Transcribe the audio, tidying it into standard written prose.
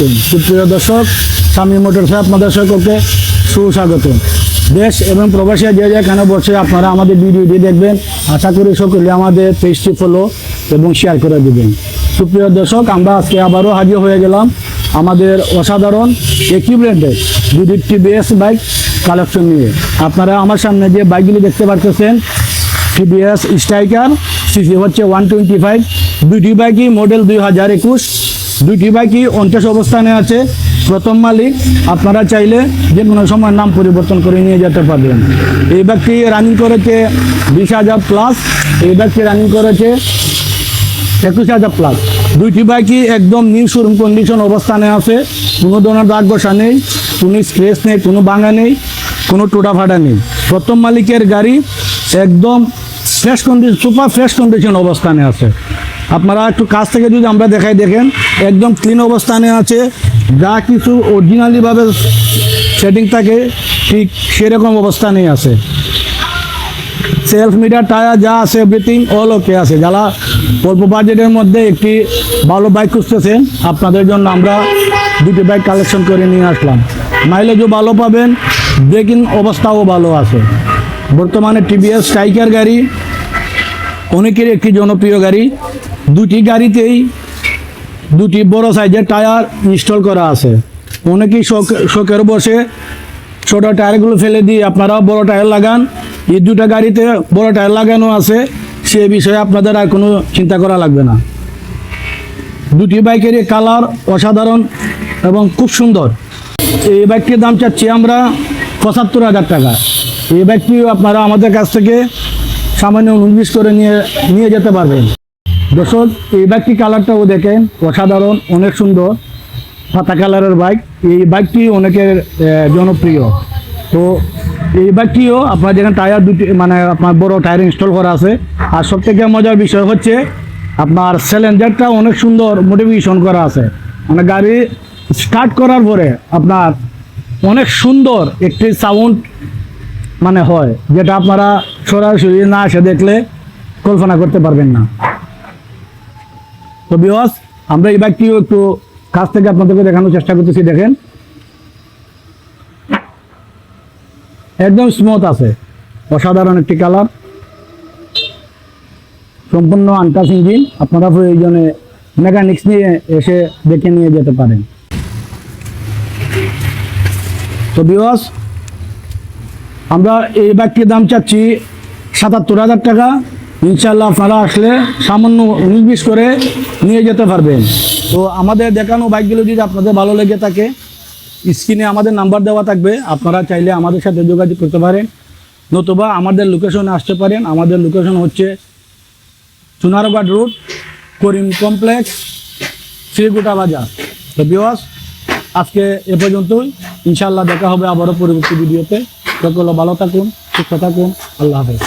আলাইকুম সুপ্রিয় দর্শক, স্বামী মোটরসে আপনাদের সকলকে সুস্বাগত। দেশ এবং প্রবাসী যে যেখানে বসে আপনারা আমাদের ভিডিওটি দেখবেন, আশা করি সকলে আমাদের পেজটি ফলো এবং শেয়ার করে দেবেন। সুপ্রিয় দর্শক, আমরা আজকে আবারও হাজির হয়ে গেলাম আমাদের অসাধারণ একই ব্র্যান্ডের দুটি টিভিএস বাইক কালেকশন নিয়ে। আপনারা আমার সামনে যে বাইকগুলি দেখতে পাচ্ছেন, টিভিএস স্ট্রাইকার, সিসি হচ্ছে 125। দুইটি বাইকই মডেল 2021। দুইটি বাইকই 29 অবস্থানে আছে। প্রথম মালিক, আপনারা চাইলে যে কোনো সময় নাম পরিবর্তন করে নিয়ে যেতে পারবেন। এই বাইকটি রানিং করেছে 20,000 প্লাস, এই বাইকটি রানিং করেছে 21,000 প্লাস। দুইটি বাইকই একদম নিউ শোরুম কন্ডিশন অবস্থানে আছে। কোনো ধরনের দাগ বসা নেই, কোনো স্ক্রেচ নেই, কোনো ভাঙা নেই, কোনো টোটা ফাটা নেই। প্রথম মালিকের গাড়ি একদম fresh condition, super fresh condition অবস্থানে আছে। আপনারা একটু কাছ থেকে যদি আমরা দেখাই, দেখেন একদম ক্লিন অবস্থানে আছে। যা কিছু অরিজিনালিভাবে সেটিং থাকে ঠিক সেরকম অবস্থানেই আছে। সেলফ মিটার, টায়ার যা আছে এভরিথিং অল ওকে আছে। যারা অল্প বাজেটের মধ্যে একটি ভালো বাইক খুঁজতেছেন, আপনাদের জন্য আমরা দুটি বাইক কালেকশন করে নিয়ে আসলাম। মাইলেজও ভালো পাবেন, ব্রেকিং অবস্থাও ভালো আছে। বর্তমানে টিভিএস স্ট্রাইকার গাড়ি অনেকের একটি জনপ্রিয় গাড়ি। দুটি গাড়িতেই দুটি বড় সাইজের টায়ার ইনস্টল করা আছে। অনেকেই শখের বসে ছোট টায়ারগুলো ফেলে দিয়ে আপনারাও বড় টায়ার লাগান। এই দুটো গাড়িতে বড় টায়ার লাগানো আছে, সে বিষয়ে আপনাদের আর কোনো চিন্তা করা লাগবে না। দুটি বাইকেরই কালার অসাধারণ এবং খুব সুন্দর। এই বাইকটির দাম চাচ্ছি আমরা 75,000 টাকা। এই বাইকটিও আপনারা আমাদের কাছ থেকে সামান্য 19 করে নিয়ে যেতে পারবেন। দর্শক, এই বাইকটি কালারটাও দেখেন অসাধারণ, অনেক সুন্দর সাদা কালারের বাইক। এই বাইকটি অনেকের জনপ্রিয়। তো এই বাইকটিও আপনার যেখানে টায়ার দুটি মানে আপনার বড় টায়ার ইনস্টল করা আছে। আর সবথেকে মজার বিষয় হচ্ছে আপনার সিলিন্ডারটা অনেক সুন্দর মোটিভেশন করা আছে। মানে গাড়ি স্টার্ট করার পরে আপনার অনেক সুন্দর একটি সাউন্ড মানে হয়, যেটা আপনারা সরাসরি না এসে দেখলে কল্পনা করতে পারবেন না। তো ভিউয়ার্স, আমরা এই বাইকটিও একটু কাছ থেকে আপনাদেরকে দেখানোর চেষ্টা করতেছি। দেখেন একদম স্মুথ আছে, অসাধারণ একটি কালার, সম্পূর্ণ আনটাচ ইঞ্জিন। আপনারা প্রয়োজনে মেকানিক্স নিয়ে এসে দেখে নিয়ে যেতে পারেন। তো ভিউয়ার্স, আমরা এই বাইকটির দাম চাচ্ছি 77,000 টাকা। ইনশাল্লাহ আপনারা আসলে সামান্য 19 করে নিয়ে যেতে পারবেন। তো আমাদের দেখানো বাইকগুলো যদি আপনাদের ভালো লেগে থাকে, স্ক্রিনে আমাদের নাম্বার দেওয়া থাকবে, আপনারা চাইলে আমাদের সাথে যোগাযোগ করতে পারেন, নতুবা আমাদের লোকেশনে আসতে পারেন। আমাদের লোকেশন হচ্ছে চুনারঘাট রোড, করিম কমপ্লেক্স, শ্রীগুটা বাজার। তো ভিউয়ার্স, আজকে এ পর্যন্তই। ইনশাল্লাহ দেখা হবে আবারও পরবর্তী ভিডিওতে। সকলে ভালো থাকুন, সুস্থ থাকুন। আল্লাহ হাফেজ।